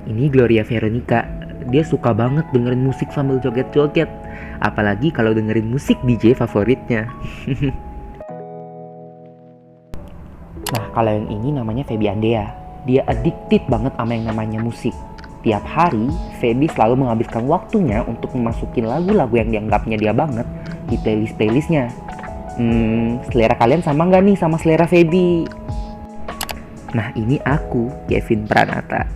Ini Gloria Veronica. Dia suka banget dengerin musik sambil joget-joget. Apalagi kalau dengerin musik DJ favoritnya. Nah, kalau yang ini namanya Feby Andea. Dia addicted banget sama yang namanya musik. Tiap hari, Feby selalu menghabiskan waktunya untuk memasukin lagu-lagu yang dianggapnya dia banget di playlist-playlistnya. Selera kalian sama nggak nih sama selera Feby? Nah, ini aku, Kevin Pranata.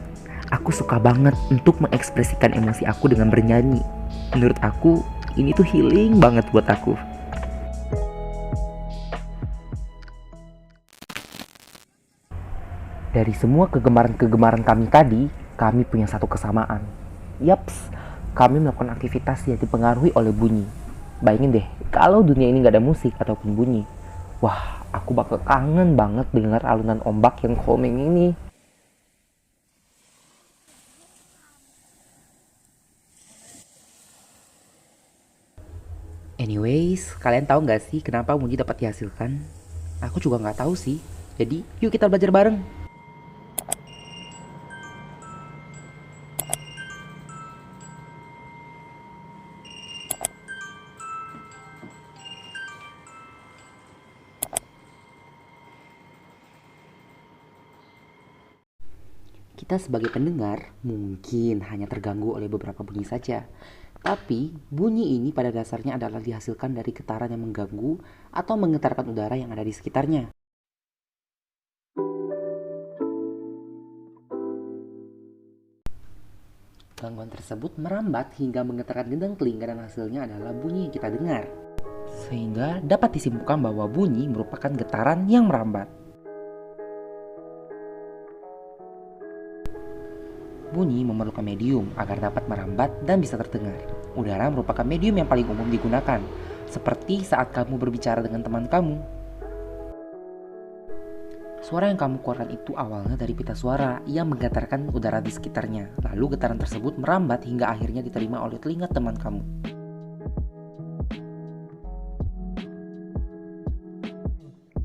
Aku suka banget untuk mengekspresikan emosi aku dengan bernyanyi. Menurut aku, ini tuh healing banget buat aku. Dari semua kegemaran-kegemaran kami tadi, kami punya satu kesamaan. Yaps, kami melakukan aktivitas yang dipengaruhi oleh bunyi. Bayangin deh, kalau dunia ini gak ada musik ataupun bunyi. Wah, aku bakal kangen banget dengar alunan ombak yang calming ini. Anyways, kalian tahu nggak sih kenapa bunyi dapat dihasilkan? Aku juga nggak tahu sih. Jadi, yuk kita belajar bareng. Kita sebagai pendengar mungkin hanya terganggu oleh beberapa bunyi saja. Tapi, bunyi ini pada dasarnya adalah dihasilkan dari getaran yang mengganggu atau menggetarkan udara yang ada di sekitarnya. Gangguan tersebut merambat hingga menggetarkan gendang telinga dan hasilnya adalah bunyi yang kita dengar. Sehingga dapat disimpulkan bahwa bunyi merupakan getaran yang merambat. Bunyi memerlukan medium agar dapat merambat dan bisa terdengar. Udara merupakan medium yang paling umum digunakan, seperti saat kamu berbicara dengan teman kamu. Suara yang kamu keluarkan itu awalnya dari pita suara yang menggetarkan udara di sekitarnya. Lalu getaran tersebut merambat hingga akhirnya diterima oleh telinga teman kamu.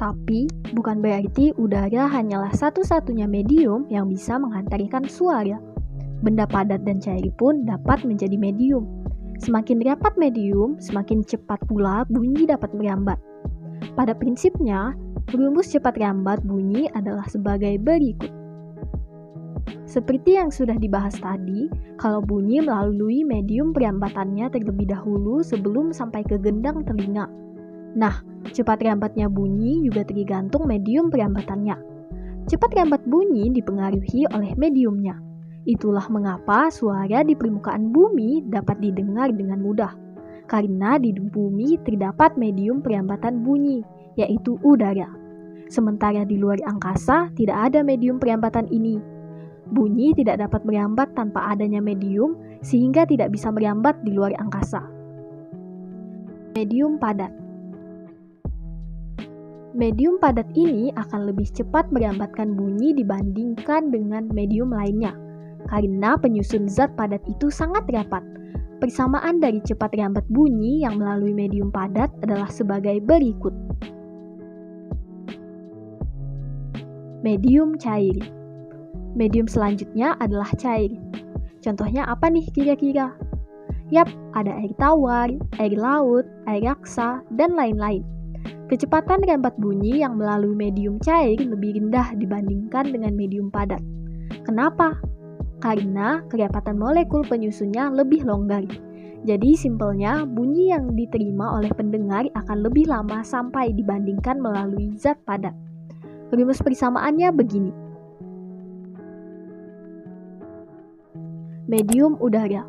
Tapi, bukan berarti udara hanyalah satu-satunya medium yang bisa menghantarkan suara. Benda padat dan cair pun dapat menjadi medium. Semakin rapat medium, semakin cepat pula bunyi dapat merambat. Pada prinsipnya, rumus cepat rambat bunyi adalah sebagai berikut. Seperti yang sudah dibahas tadi, kalau bunyi melalui medium perambatannya terlebih dahulu sebelum sampai ke gendang telinga. Nah, cepat rambatnya bunyi juga tergantung medium perambatannya. Cepat rambat bunyi dipengaruhi oleh mediumnya. Itulah mengapa suara di permukaan bumi dapat didengar dengan mudah. Karena di bumi terdapat medium perambatan bunyi, yaitu udara. Sementara di luar angkasa tidak ada medium perambatan ini. Bunyi tidak dapat merambat tanpa adanya medium, sehingga tidak bisa merambat di luar angkasa. Medium padat. Medium padat ini akan lebih cepat merambatkan bunyi dibandingkan dengan medium lainnya. Karena penyusun zat padat itu sangat rapat. Persamaan dari cepat rambat bunyi yang melalui medium padat adalah sebagai berikut. Medium cair. Medium selanjutnya adalah cair. Contohnya apa nih kira-kira? Yap, ada air tawar, air laut, air raksa, dan lain-lain. Kecepatan rambat bunyi yang melalui medium cair lebih rendah dibandingkan dengan medium padat. Kenapa? Karena kerapatan molekul penyusunnya lebih longgar. Jadi simpelnya bunyi yang diterima oleh pendengar akan lebih lama sampai dibandingkan melalui zat padat. Rumus persamaannya begini. Medium udara.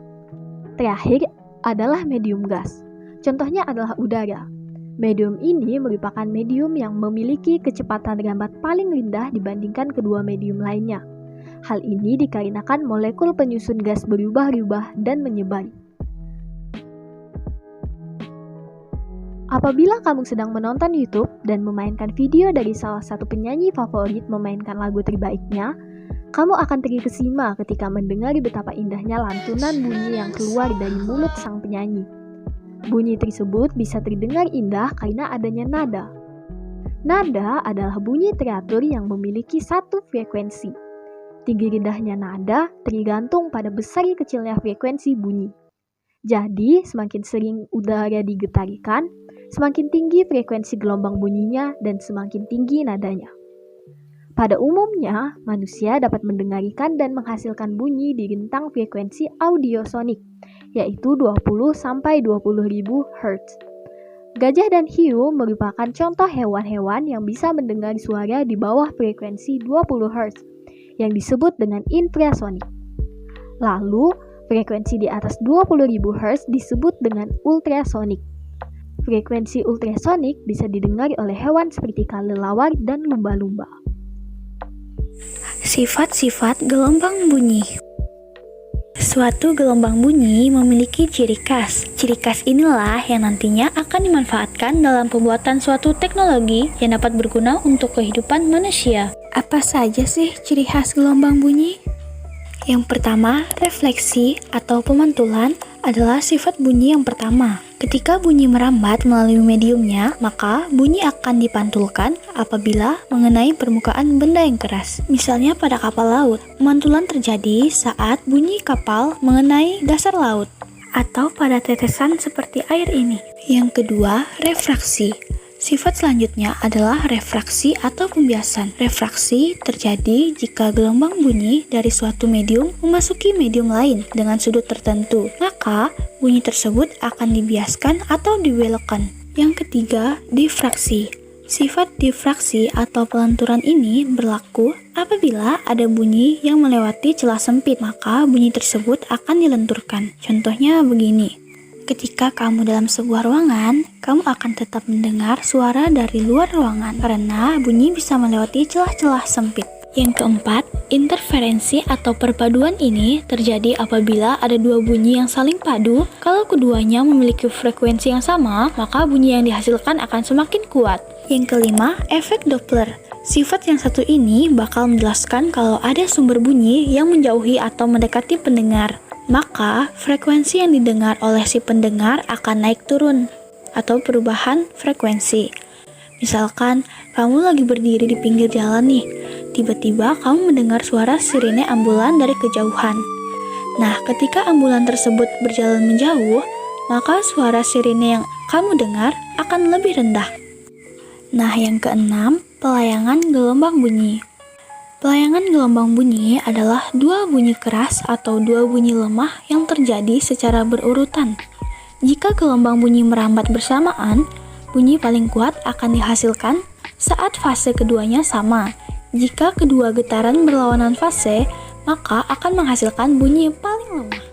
Terakhir adalah medium gas. Contohnya adalah udara. Medium ini merupakan medium yang memiliki kecepatan rambat paling rendah dibandingkan kedua medium lainnya. Hal ini dikarenakan molekul penyusun gas berubah-ubah dan menyebar. Apabila kamu sedang menonton YouTube dan memainkan video dari salah satu penyanyi favorit memainkan lagu terbaiknya, kamu akan terkesima ketika mendengar betapa indahnya lantunan bunyi yang keluar dari mulut sang penyanyi. Bunyi tersebut bisa terdengar indah karena adanya nada. Nada adalah bunyi teratur yang memiliki satu frekuensi. tinggi rendahnya nada tergantung pada besar kecilnya frekuensi bunyi. Jadi, semakin sering udara digetarkan, semakin tinggi frekuensi gelombang bunyinya dan semakin tinggi nadanya. Pada umumnya, manusia dapat mendengarkan dan menghasilkan bunyi di rentang frekuensi audiosonik, yaitu 20-20.000 Hz. Gajah dan hiu merupakan contoh hewan-hewan yang bisa mendengar suara di bawah frekuensi 20 Hz, yang disebut dengan infrasonik. Lalu, frekuensi di atas 20.000 Hz disebut dengan ultrasonik. Frekuensi ultrasonik bisa didengar oleh hewan seperti kelelawar dan lumba-lumba. Sifat-sifat gelombang bunyi. Suatu gelombang bunyi memiliki ciri khas. Ciri khas inilah yang nantinya akan dimanfaatkan dalam pembuatan suatu teknologi yang dapat berguna untuk kehidupan manusia. Apa saja sih ciri khas gelombang bunyi? Yang pertama, refleksi atau pemantulan adalah sifat bunyi yang pertama. Ketika bunyi merambat melalui mediumnya, maka bunyi akan dipantulkan apabila mengenai permukaan benda yang keras. Misalnya pada kapal laut, pemantulan terjadi saat bunyi kapal mengenai dasar laut, atau pada tetesan seperti air ini. Yang kedua, refraksi. Sifat selanjutnya adalah refraksi atau pembiasan. Refraksi terjadi jika gelombang bunyi dari suatu medium memasuki medium lain dengan sudut tertentu, maka bunyi tersebut akan dibiaskan atau dibelokkan. Yang ketiga, difraksi. Sifat difraksi atau pelanturan ini berlaku apabila ada bunyi yang melewati celah sempit, maka bunyi tersebut akan dilenturkan. Contohnya begini. Ketika kamu dalam sebuah ruangan, kamu akan tetap mendengar suara dari luar ruangan karena bunyi bisa melewati celah-celah sempit. Yang keempat, interferensi atau perpaduan ini terjadi apabila ada dua bunyi yang saling padu. Kalau keduanya memiliki frekuensi yang sama, maka bunyi yang dihasilkan akan semakin kuat. Yang kelima, efek Doppler. Sifat yang satu ini bakal menjelaskan kalau ada sumber bunyi yang menjauhi atau mendekati pendengar, maka frekuensi yang didengar oleh si pendengar akan naik turun atau perubahan frekuensi. Misalkan kamu lagi berdiri di pinggir jalan nih, tiba-tiba kamu mendengar suara sirine ambulan dari kejauhan. Nah, ketika ambulan tersebut berjalan menjauh, maka suara sirine yang kamu dengar akan lebih rendah. Nah, yang keenam, pelayangan gelombang bunyi. Pelayangan gelombang bunyi adalah dua bunyi keras atau dua bunyi lemah yang terjadi secara berurutan. Jika gelombang bunyi merambat bersamaan, bunyi paling kuat akan dihasilkan saat fase keduanya sama. Jika kedua getaran berlawanan fase, maka akan menghasilkan bunyi paling lemah.